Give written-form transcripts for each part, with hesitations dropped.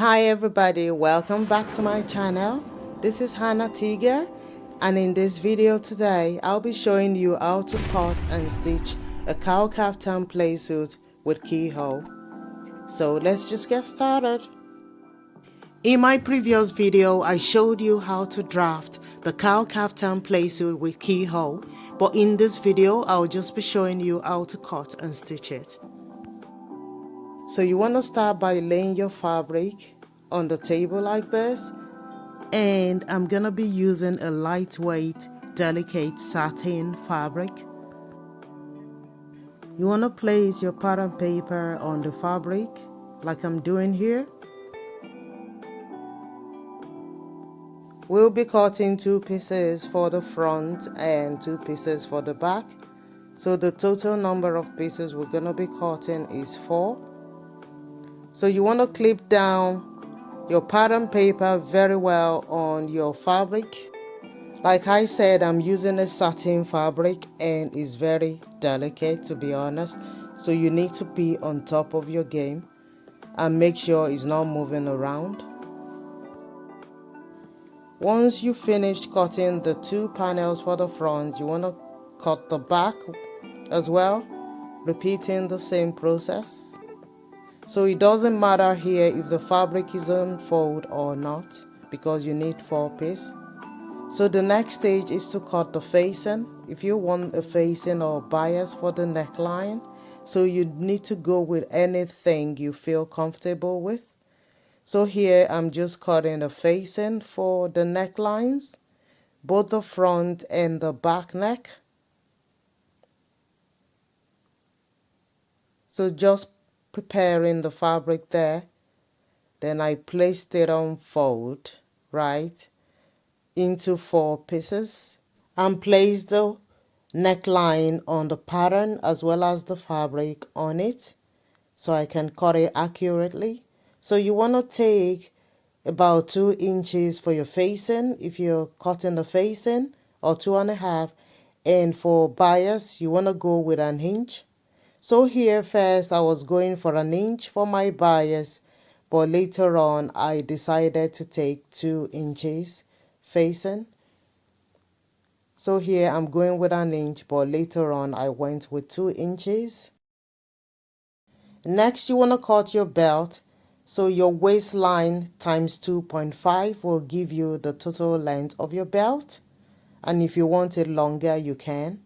Hi everybody, welcome back to my channel. This is Tega, and in this video today I'll be showing you how to cut and stitch a cowl kaftan playsuit with keyhole. So let's just get started. In my previous video I showed you how to draft the cowl kaftan playsuit with keyhole, but in this video I'll just be showing you how to cut and stitch it. So you want to start by laying your fabric on the table like this, and I'm gonna be using a lightweight delicate satin fabric. You want to place your pattern paper on the fabric like I'm doing here. We'll be cutting 2 pieces for the front and 2 pieces for the back, so the total number of pieces we're gonna be cutting is 4. So you want to clip down your pattern paper very well on your fabric. Like I said, I'm using a satin fabric and it's very delicate, to be honest, so you need to be on top of your game and make sure it's not moving around. Once you finished cutting the 2 panels for the front, you want to cut the back as well, repeating the same process. So it doesn't matter here if the fabric is unfold or not, because you need 4 pieces. So the next stage is to cut the facing. If you want a facing or bias for the neckline, so you need to go with anything you feel comfortable with. So here I'm just cutting a facing for the necklines, both the front and the back neck. So just preparing the fabric there, then I placed it on fold right into 4 pieces and placed the neckline on the pattern as well as the fabric on it so I can cut it accurately. So you want to take about 2 inches for your facing if you're cutting the facing, or 2.5, and for bias you want to go with 1 inch. So here first I was going for 1 inch for my bias, but later on I decided to take 2 inches facing. So here I'm going with 1 inch, but later on I went with 2 inches. Next you want to cut your belt. So your waistline times 2.5 will give you the total length of your belt. And if you want it longer, you can.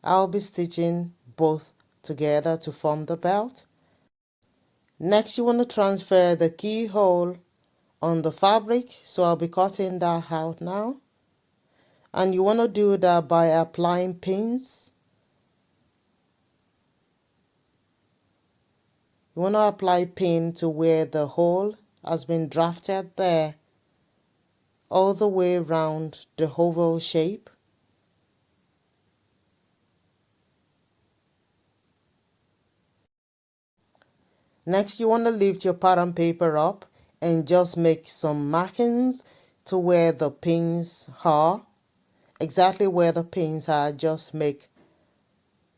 I'll be stitching both together to form the belt. Next you want to transfer the keyhole on the fabric, so I'll be cutting that out now, and you want to do that by applying pins. You want to apply pin to where the hole has been drafted there, all the way around the oval shape. Next you want to lift your pattern paper up and just make some markings to where the pins are. Exactly where the pins are, just make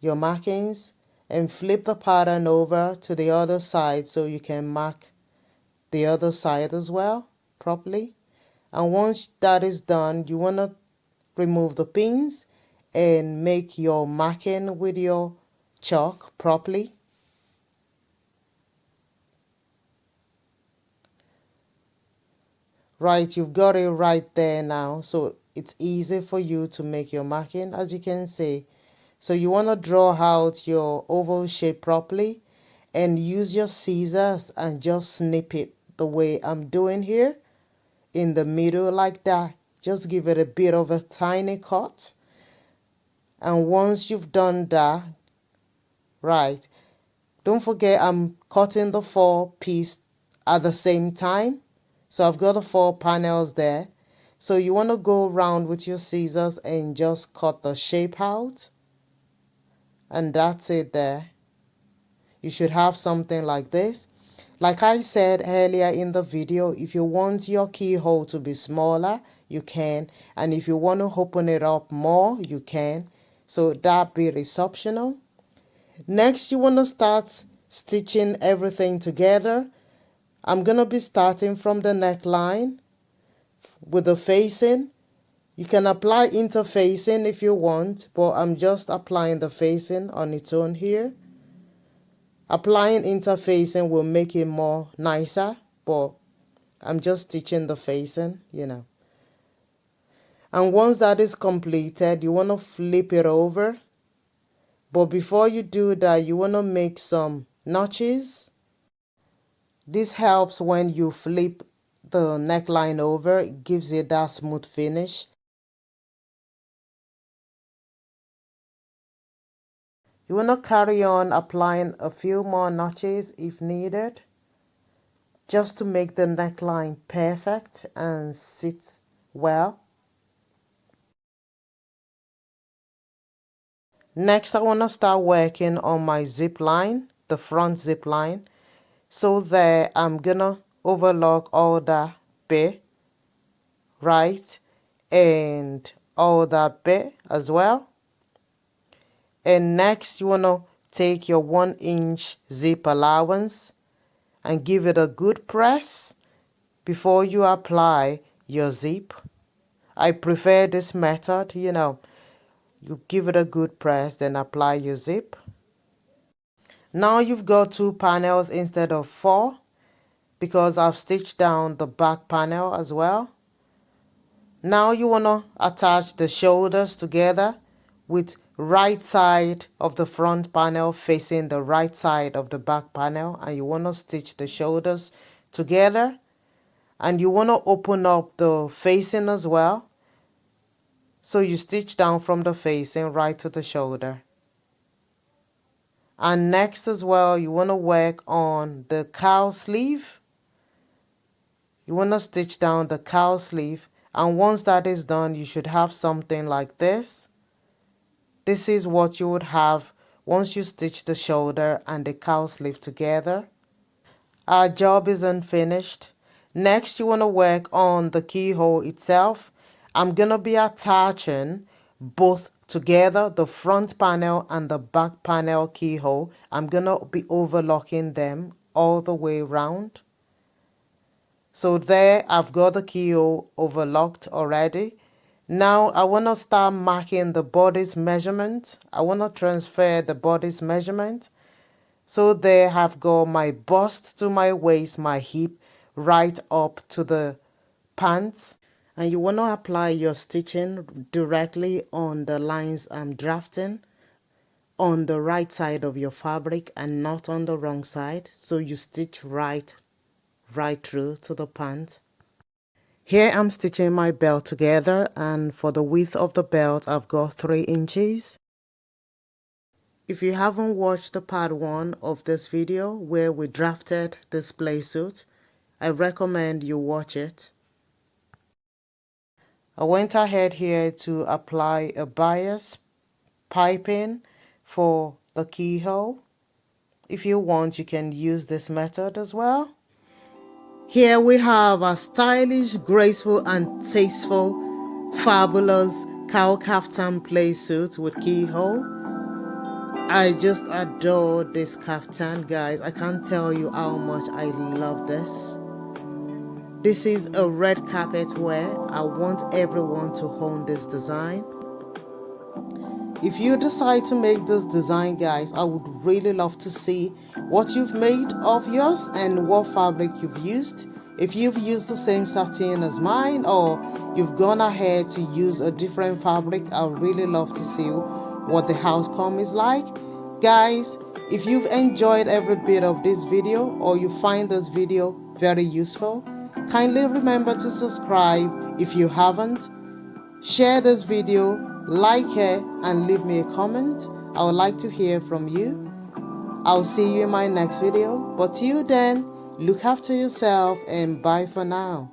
your markings and flip the pattern over to the other side so you can mark the other side as well properly. And once that is done, you want to remove the pins and make your marking with your chalk properly. Right, you've got it right there now, so it's easy for you to make your marking, as you can see. So you want to draw out your oval shape properly and use your scissors and just snip it the way I'm doing here in the middle like that. Just give it a bit of a tiny cut. And once you've done that, right, don't forget I'm cutting the 4 pieces at the same time. So I've got the 4 panels there. So you want to go around with your scissors and just cut the shape out. And that's it there. You should have something like this. Like I said earlier in the video, if you want your keyhole to be smaller, you can. And if you want to open it up more, you can. So that bit is optional. Next, you want to start stitching everything together. I'm gonna be starting from the neckline with the facing. You can apply interfacing if you want, but I'm just applying the facing on its own here. Applying interfacing will make it more nicer, but I'm just stitching the facing, you know. And once that is completed, you want to flip it over. But before you do that, you want to make some notches. This helps when you flip the neckline over. It gives it that smooth finish. You want to carry on applying a few more notches if needed, just to make the neckline perfect and sit well. Next, I want to start working on my zip line, the front zip line. So there, I'm gonna overlock all that bit, right, and all that bit as well. And next, you wanna take your 1-inch zip allowance and give it a good press before you apply your zip. I prefer this method, you know. You give it a good press, then apply your zip. Now you've got 2 panels instead of 4 because I've stitched down the back panel as well. Now you want to attach the shoulders together with right side of the front panel facing the right side of the back panel, and you want to stitch the shoulders together, and you want to open up the facing as well. So you stitch down from the facing right to the shoulder. And next as well, you want to work on the cowl sleeve. You want to stitch down the cowl sleeve, and once that is done, you should have something like this. This is what you would have once you stitch the shoulder and the cowl sleeve together. Our job isn't finished. Next, you want to work on the keyhole itself. I'm going to be attaching both together, the front panel and the back panel keyhole. I'm going to be overlocking them all the way around. So there, I've got the keyhole overlocked already. Now I want to start marking the bodice measurement. I want to transfer the bodice measurement. So there I've got my bust to my waist, my hip, right up to the pants. And you want to apply your stitching directly on the lines I'm drafting on the right side of your fabric and not on the wrong side. So you stitch right through to the pants. Here I'm stitching my belt together, and for the width of the belt I've got 3 inches. If you haven't watched the part 1 of this video where we drafted this playsuit, I recommend you watch it. I went ahead here to apply a bias piping for the keyhole. If you want, you can use this method as well. Here we have a stylish, graceful and tasteful, fabulous Cowl Kaftan playsuit with keyhole. I just adore this kaftan, guys. I can't tell you how much I love this. This is a red carpet wear. I want everyone to own this design. If you decide to make this design, guys, I would really love to see what you've made of yours and what fabric you've used. If you've used the same satin as mine or you've gone ahead to use a different fabric, I would really love to see what the outcome is like. Guys, if you've enjoyed every bit of this video or you find this video very useful, kindly remember to subscribe if you haven't. Share this video, like it, and leave me a comment. I would like to hear from you. I'll see you in my next video. But till then, look after yourself and bye for now.